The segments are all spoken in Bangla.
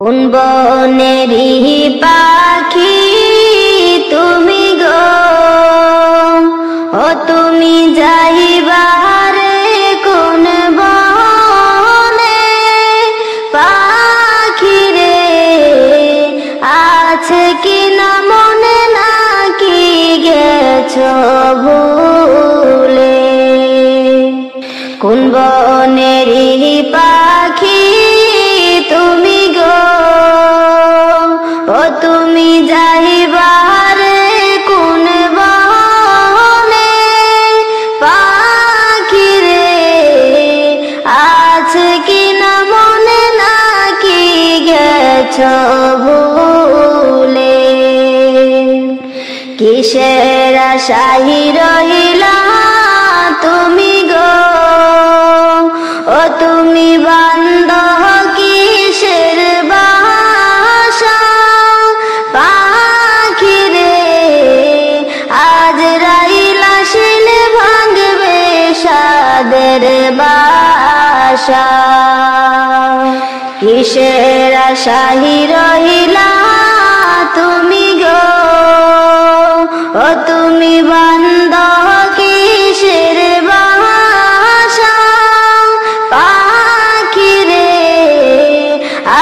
কোন বনেরই পাখি তুমি গো, ও তুমি যাইবারে কোন বনে? পাখি রে আছে কি না মনে, নাকি গেছো ভুলে? কোন বনেরই পাখি তুমি গো, ও তুমি যাইবারে কোন বনে? পাখি রে আছে কি না মনে, নাকি গেছো ভুলে? কিসের আশায় রহিলা তুমি গো, ও তুমি বান্দ কিসের বাসা? পাখি রে আজ রাইলা শিলে ভাঙবে সাদের বাসা। কিসের আশায় রহিলা তুমি গো, ও তুমি বান্দ কিসের বাসা? পাখি রে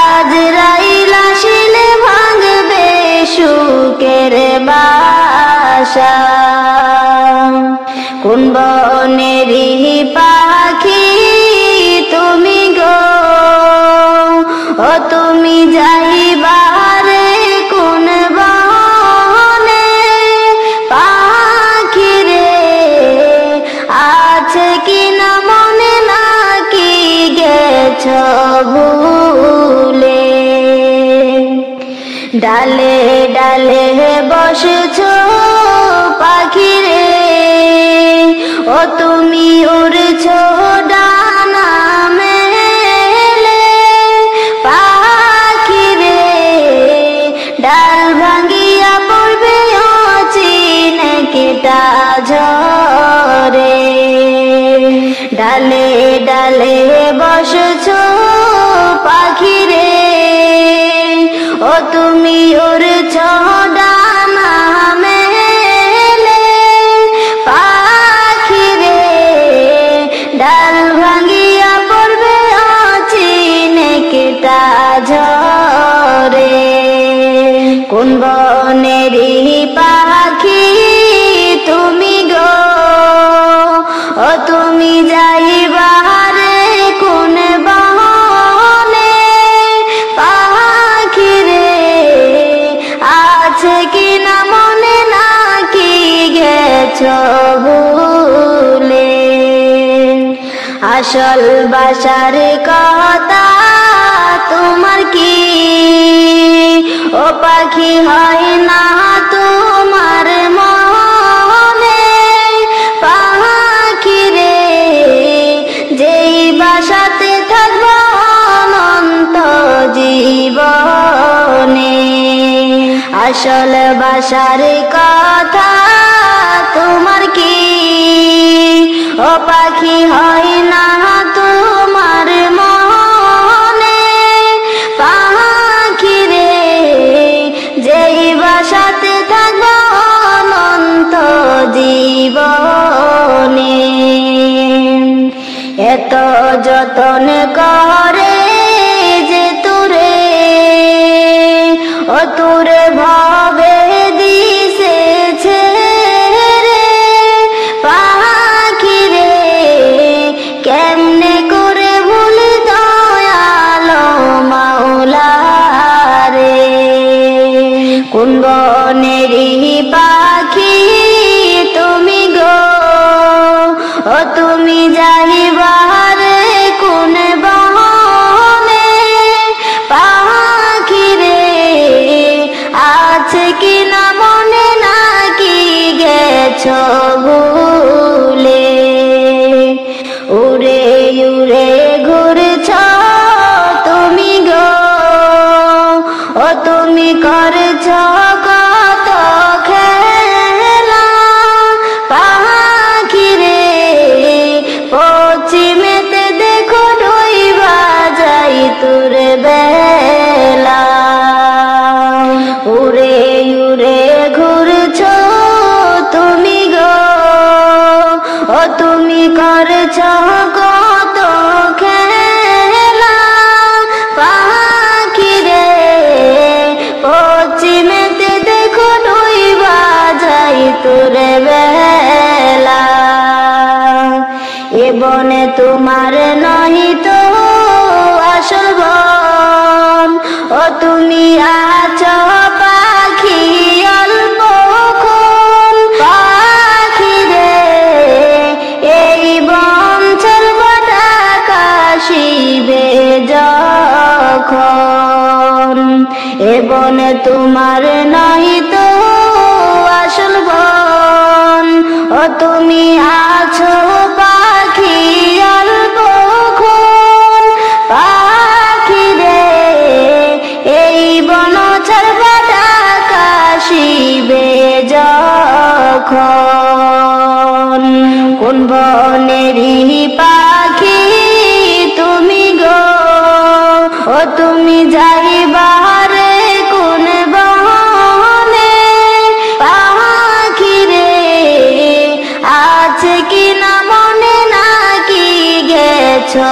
আজ রাইলা শিলে ভাঙবে সুখের বাসা। কোন বনেরই পাখি তুমি গো, ও তুমি যাইবারে কোন বনে? পাখি রে আছে কি না মনে, নাকি গেছো ভুলে? ডালে ডালে বসেছো পাখি রে, ও তুমি উড়ছো ডানা মেলে। পাখি রে ডাল ভাঙ্গিয়া পড়বে অচিনে কেটা ঝরে। ডালে ডালে বসেছো পাখি রে, ও তুমি উড়ছো ডানা মেলে। পাখি রে ডাল ভাঙ্গিয়া পড়বে অচিনে কেটা ঝরে। কোন বনেরই পাখি তুমি গো, ও তুমি যাইবারে কোন বনে? পাখি রে আছে কি না মনে, নাকি গেছো ভুলে? আসল বাসার কথা তোমার কি, ও পাখি হয় না তোমার মনে? পাখি রে যেই বাসাতে থাকবো অনন্ত জীবনে। আসল বাসার কথা তোমার কি, ও পাখি হয় না তোমার মনে? পাখি রে যেই বাসাতে থাকবো অনন্ত জীবনে। এত যতন করে যে তোরে, ও তোরে ভাবে দিছে ছেড়ে। পাখি রে কেমনে করে ভুল দয়ালো মাওলা রে? কোন বনেরই পাখি তুমি গো, ও তুমি যাইবারে কোন বনে? পাখি রে আছে কি না মনে, নাকি গেছো ভুলে? উড়ে উড়ে ঘুরছো তুমি গো, ও তুমি করছো কত খেলা। পাখি রে পশ্চিমেতে দেখো ডুইবা যাই তোর বেলা। রাতুরে বেলা। এ বনে তোমার নহিত আসল বন, ও তুমি আছো পাখি অল্পক্ষণ। পাখি রে এই বন ছাড়ব কাশিবে যখন, এ বনে তোমার নহিত আসল বন, ও তুমি আছো পাখি অল্পক্ষণ। পাখি রে এই বন ছাড়ব কাশিবে যখন। কোন বনেরই পাখি তুমি গো, ও তুমি যাইবারে কোন বনে। পাখি রে আছে কি না মনে, নাকি গেছো